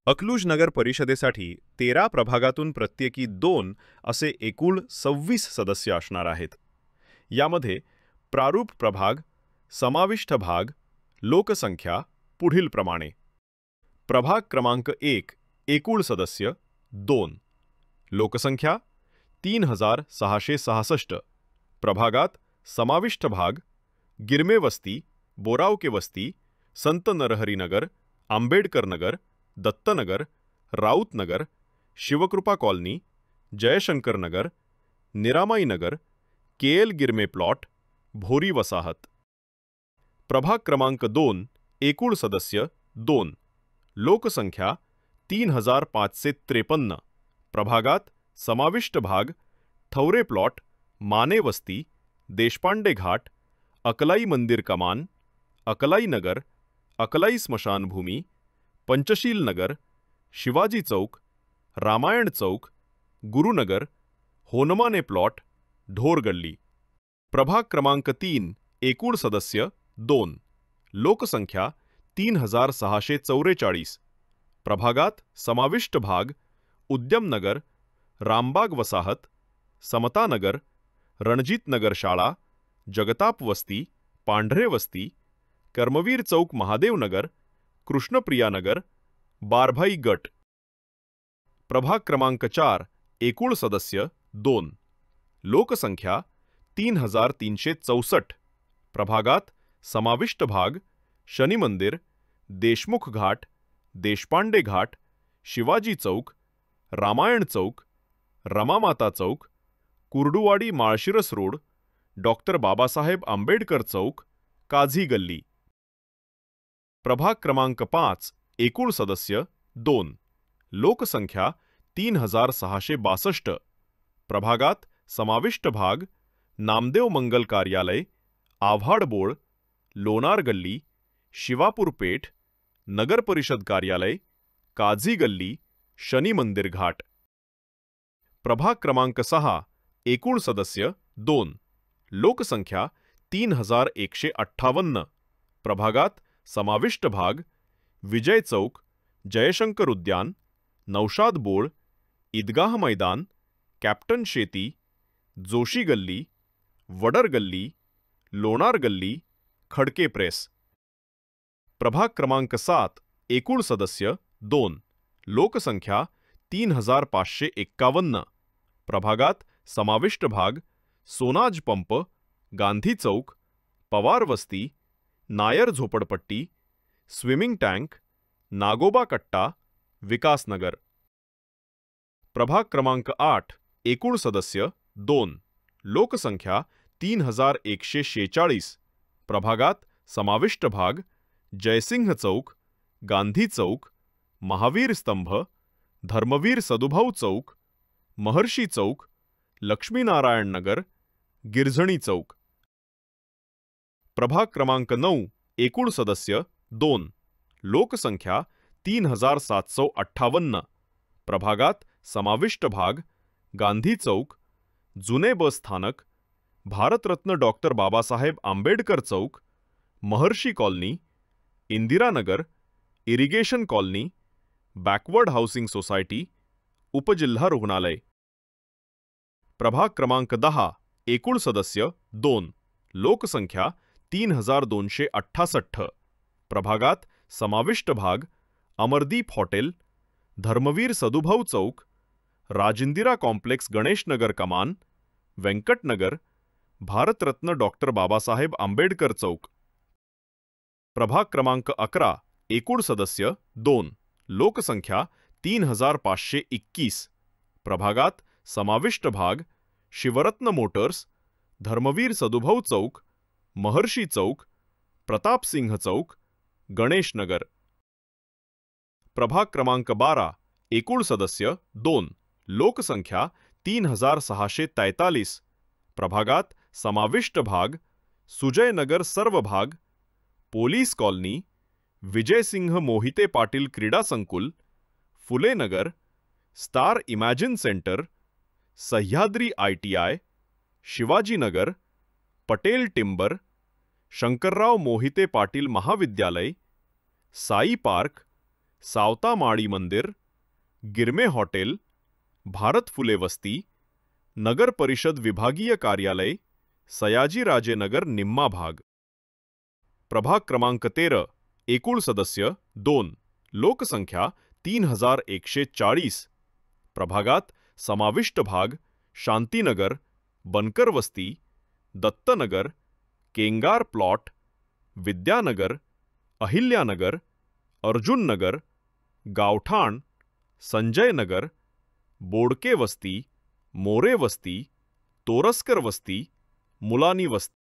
अकलूज नगर परिषदेसाठी 13 प्रभागातून प्रत्येकी 2 असे एकूण 26 सदस्य असणार आहेत. यामध्ये प्रारूप प्रभाग, समाविष्ट भाग, लोकसंख्या पुढीलप्रमाणे. प्रभाग क्रमांक 1 एकूण सदस्य 2, लोकसंख्या 3666. प्रभागात समाविष्ट भाग गिरमे वस्ती, बोरावके वस्ती, संत नरहरी नगर, आंबेडकर नगर, दत्तनगर, राऊत नगर, शिवकृपा कॉलनी, जयशंकर नगर, निरामाई नगर, केएल गिरमे प्लॉट, भोरी वसाहत. प्रभाग क्रमांक 2 एकूण सदस्य 2, लोकसंख्या 3553. प्रभागात समाविष्ट भाग ठवरे प्लॉट, माने वस्ती, देशपांडे घाट, अकलाई मंदिर कमान, अकलाई नगर, अकलाई स्मशानभूमी, पंचशील नगर, शिवाजी चौक, रामायण चौक, गुरुनगर, होनमाने प्लॉट, ढोर गल्ली. प्रभाग क्रमांक 3 एकूण सदस्य 2, लोकसंख्या 3644. प्रभागात समाविष्ट भाग उद्यम नगर, रामबाग वसाहत, समता नगर, रणजित नगर शाळा, जगताप वस्ती, पांढरे वस्ती, कर्मवीर चौक महादेव नगर, कृष्णप्रिया नगर, बारभाई गट. प्रभाग क्रमांक 4 एकूण सदस्य 2, लोकसंख्या 3364. प्रभागात समाविष्ट भाग शनी मंदिर, देशमुख घाट, देशपांडे घाट, शिवाजी चौक, रामायण चौक, रमामाता चौक, कुर्डुवाडी माळशिरस रोड, डॉक्टर बाबासाहेब आंबेडकर चौक, काझी गल्ली. प्रभाग क्रमांक 5 एकूण सदस्य 2, लोकसंख्या 3662. प्रभागात समाविष्ट भाग नामदेव मंगल कार्यालय, आव्हाड बोळ, लोणार गल्ली, शिवापूर पेठ, नगर परिषद कार्यालय, काझी गल्ली, शनी मंदिर घाट. प्रभाग क्रमांक 6 एकूण सदस्य 2, लोकसंख्या 3158. प्रभागात समाविष्ट भाग विजय चौक, जयशंकर उद्यान, नौशाद बोळ, ईदगाह मैदान, कॅप्टन शेती, जोशी गल्ली, वडर गल्ली, लोणार गल्ली, खडके प्रेस. प्रभाग क्रमांक 7 एकूण सदस्य 2, लोकसंख्या 3551. प्रभागात समाविष्ट भाग सोनाज पंप, गांधी चौक, पवार वस्ती, नायर झोपडपट्टी, स्विमिंग टँक, नागोबा कट्टा, विकासनगर. प्रभाग क्रमांक 8 एकूण सदस्य 2, लोकसंख्या 3146. प्रभागात समाविष्ट भाग जयसिंह चौक, गांधी चौक, महावीर स्तंभ, धर्मवीर सदुभाऊ चौक, महर्षी चौक, लक्ष्मीनारायण नगर, गिरझणी चौक. प्रभाग क्रमांक 9 एकूण सदस्य 2, लोकसंख्या 3758. प्रभागात समाविष्ट भाग गांधी चौक, जुने बस स्थानक, भारतरत्न डॉक्टर बाबासाहेब आंबेडकर चौक, Maharshi colony, Indiranagar, irrigation colony, backward housing society, उपजिल्हा रुग्णालय. प्रभाग क्रमांक 10 एकूण सदस्य 2, लोकसंख्या 3268. प्रभागात समाविष्ट भाग अमरदीप हॉटेल, धर्मवीर सदुभाऊ चौक, राजिंदिरा कॉम्प्लेक्स गणेशनगर कमान, व्यंकटनगर, भारतरत्न डॉक्टर बाबासाहेब आंबेडकर चौक. प्रभाग क्रमांक 11 एकूण सदस्य 2, लोकसंख्या 3521. प्रभागात समाविष्ट भाग शिवरत्न मोटर्स, धर्मवीर सदुभाऊ चौक, महर्षी चौक, प्रतापसिंह चौक, गणेशनगर. प्रभाग क्रमांक 12 एकूण सदस्य 2, लोकसंख्या 3643. प्रभागात समाविष्ट भाग सुजयनगर सर्व भाग, पोलीस कॉलनी, विजयसिंह मोहिते पाटील क्रीडा संकुल, Phule Nagar, star imagine centre, Sahyadri ITI, Shivajinagar, Patel timber, Shankarrao Mohite Patil महाविद्यालय, साई पार्क, सावता माळी मंदिर, गिरमे हॉटेल, भारत फुले वस्ती, नगर परिषद विभागीय कार्यालय, सयाजीराजे नगर निम्मा भाग. प्रभाग क्रमांक 13. एकूण सदस्य 2. लोकसंख्या 3140. प्रभागात समाविष्ट भाग शांतीनगर, बनकर वस्ती, दत्तनगर, केंगार प्लॉट, विद्यानगर, अहिल्यानगर, अर्जुन नगर, गावठाण, संजय नगर, बोडके वस्ती, मोरे वस्ती, तोरसकर वस्ती, मुलानी वस्ती.